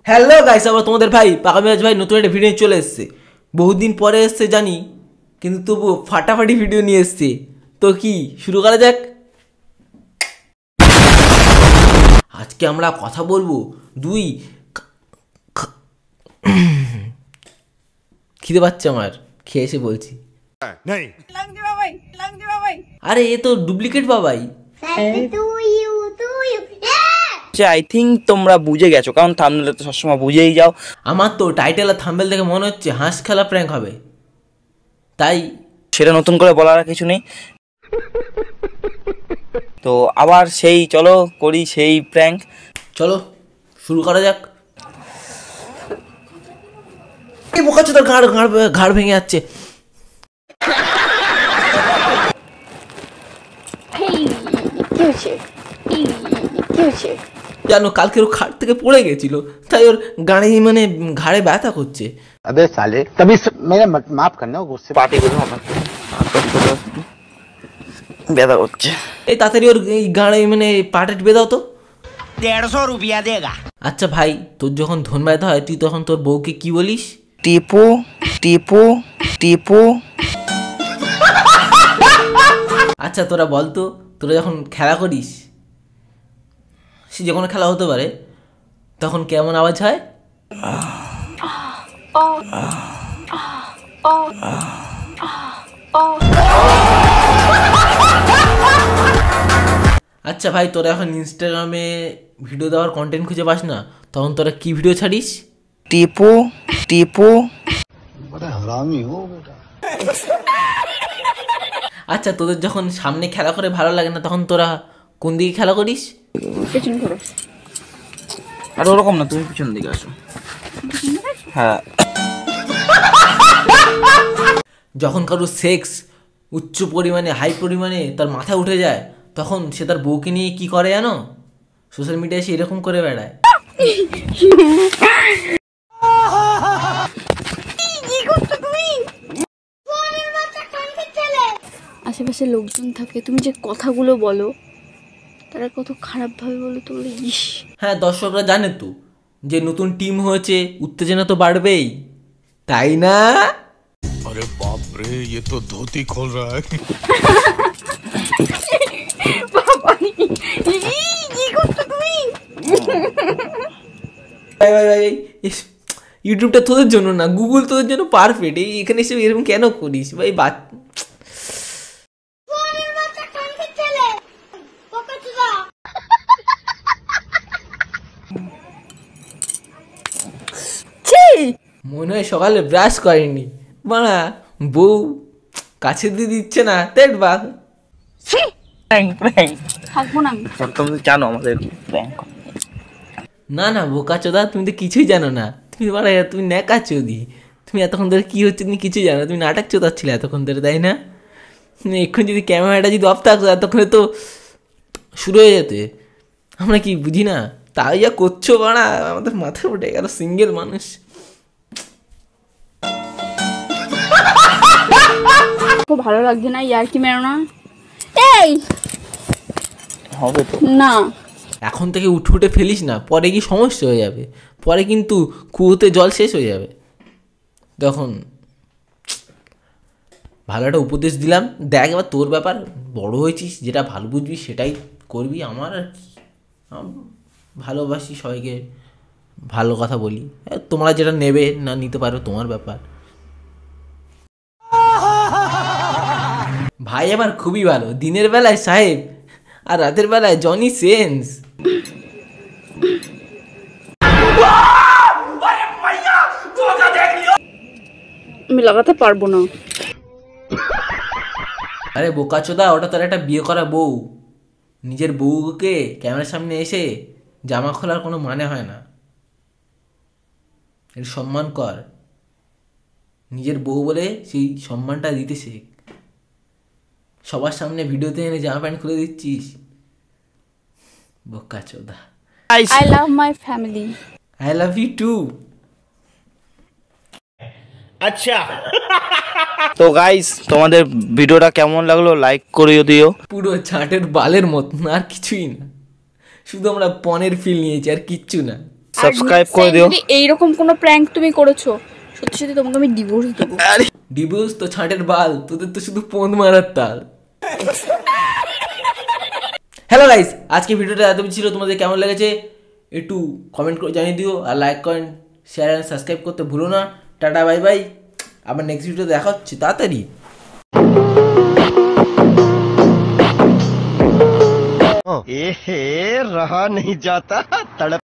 Hello guys, আবার তোমাদের ভাই পাকামিরাজ ভাই নতুন একটা ভিডিও চলে এসেছে। বহুদিন পরে এসছে জানি, কিন্তু তবু ফাটাফাটি ভিডিও নিয়ে এসছে। তো কি শুরু করা যাক। আজকে আমরা কথা বলবো খিদে পাচ্ছে আমার, খেয়ে এসে বলছি। আরে এ তো ডুপ্লিকেট বাবাই। আই থিঙ্ক তোমরা বুঝে গেছো, কারণ থাম্বনেলে তো সবসময় বুঝেই যাও। আমার তো টাইটেল আর থাম্বনেল দেখে মনে হচ্ছে হাঁস খেলা প্র্যাঙ্ক হবে, তাই সেটা নতুন করে বলার কিছু নেই। তো আবার সেই চলো করি সেই প্র্যাঙ্ক। চলো শুরু করা যাক। এই বোকাচ্ছে, তোর ঘাড় ভেঙে যাচ্ছে। জানো কালকে ওর খাট থেকে পড়ে গেছিল, তাই ওর গাড়ি মানে ঘাড়ে ব্যথা করছে। अबे साले तभी मेरा माफ करना गुस्से পার্টি করে ব্যথা করছে। এই তাড়াতাড়ি ওর এই গাড়ি মানে পাটে টিপে দাও তো। 150 रुपया देगा। আচ্ছা ভাই, তোর যখন ধন ব্যথা হয় তুই তখন তোর বউকে কি বলিস? টিপু টিপু টিপু। আচ্ছা তোরা বলতো, তোরা যখন খেলা করিস, সে যে কোনো খেলা হতে পারে, তখন কেমন আওয়াজ হয়? আচ্ছা ভাই, তোরা এখন ইনস্টাগ্রামে ভিডিও দেওয়ার কন্টেন্ট খুঁজে পাস না, তখন তোরা কি ভিডিও ছাড়িস? টিপু টিপু। আচ্ছা তোদের যখন সামনে খেলা করে ভালো লাগে না, তখন তোরা কোন দিকে খেলা করিস? পেছন করো। আর ওরকম না, তুমি পিছন দিকে আসো। হ্যাঁ। যখন কারো সেক্স উচ্চ পরিমাণে হাই পরিমাণে তার মাথায় উঠে যায়, তখন সে তার বউকে নিয়ে কি করে জানো? সোশ্যাল মিডিয়ায় সে এরকম করে বেড়ায়। আশেপাশে লোকজন থাকে, তুমি যে কথাগুলো বলো তারা কত খারাপ ভাবে বলো তো। ইস, হ্যাঁ দর্শকরা জানে তো যে নতুন টিম হয়েছে, উত্তেজনা তো বাড়বেই, তাই না? अरे बाप रे, ये तो धोती खोल रहा है। ইউটিউবটা তোদের জন্য না, গুগল তোদের জন্য পারফেক্ট। এখানে এসে এরকম কেন করিস ভাই? মনে হয় সকালে ব্রাশ করেনি, বাড়া বউ কাছে দিয়ে দিচ্ছে না। তেট বাঘ থাকবো না আমি। তুমি জানো আমাদের প্র্যাঙ্ক। না না বোকাচোদা, তুমি তো কিছুই জানো না। তুমি বাড়া, তুমি ন্যাকাচোদি। তুমি এতক্ষণ ধরে কি হচ্ছে তুমি কিছুই জানো। তুমি নাটক চোদাচ্ছিলে এতক্ষণ ধরে, তাই না? এক্ষুনি যদি ক্যামেরাটা যদি অফ থাকতো, এতক্ষণে তো শুরু হয়ে যেতে। আমরা কি বুঝি না? তাই যা করছো বাড়া, আমাদের মাথায় উঠে গেল। সিঙ্গেল মানুষ। খুব ভালো লাগছে না, ইয়ার কি মেরো না। এই হবে তো না, এখন থেকে উঠে ফেলিস না, পরে কি সমস্যা হয়ে যাবে। পরে কিন্তু কুয়োতে জল শেষ হয়ে যাবে। তখন ভালো একটা উপদেশ দিলাম, দেখ এবার তোর ব্যাপার, বড় হয়েছিস, যেটা ভালো বুঝবি সেটাই করবি। আমার আর কি, ভালোবাসি সবাইকে, ভালো কথা বলি। তোমরা যেটা নেবে না নিতে পারো তোমার ব্যাপার। ভাই আমার খুবই ভালো, দিনের বেলায় সাহেব আর রাতের বেলায় জনি সেন্স। আমি লাগাতে পারবো না। আরে বোকাচোদা, ওটা তোর একটা বিয়ে করা বউ। নিজের বউকে ক্যামেরার সামনে এসে জামা খোলার কোনো মানে হয় না। এর সম্মান কর, নিজের বউ বলে সেই সম্মানটা দিতে শেখ। সবার সামনে ভিডিওতে এনে জামা প্যান্ট খুলে দিচ্ছিস, বোকাচোদা। I love my family. I love you too. अच्छा তো গাইস তোমাদের ভিডিওটা কেমন লাগলো লাইক করে দিও। পুরো ছাটের বালের মতন, আর কিছুই না, শুধু আমরা পনের ফিল নিয়েছি আর কিচ্ছু না। সাবস্ক্রাইব করে দিও। যদি এইরকম কোনো প্র্যাঙ্ক তুমি করেছো, সত্যি সত্যি তোমাকে আমি ডিভোর্স দেবো। ডিভোর্স তো ছাটের বাল, তোদের তো শুধু পোন মারার তাল। হ্যালো গাইস, আজকে ভিডিওটা এতটুকু ছিল। তোমাদের কেমন লেগেছে একটু কমেন্ট করে জানিয়ে দিও, আর লাইক করেন, শেয়ার অ্যান্ড সাবস্ক্রাইব করতে ভুলো না। টাটা বাই বাই, আবার নেক্সট ভিডিও দেখা হচ্ছে তাড়াতাড়ি। रहा नहीं जाता तड़प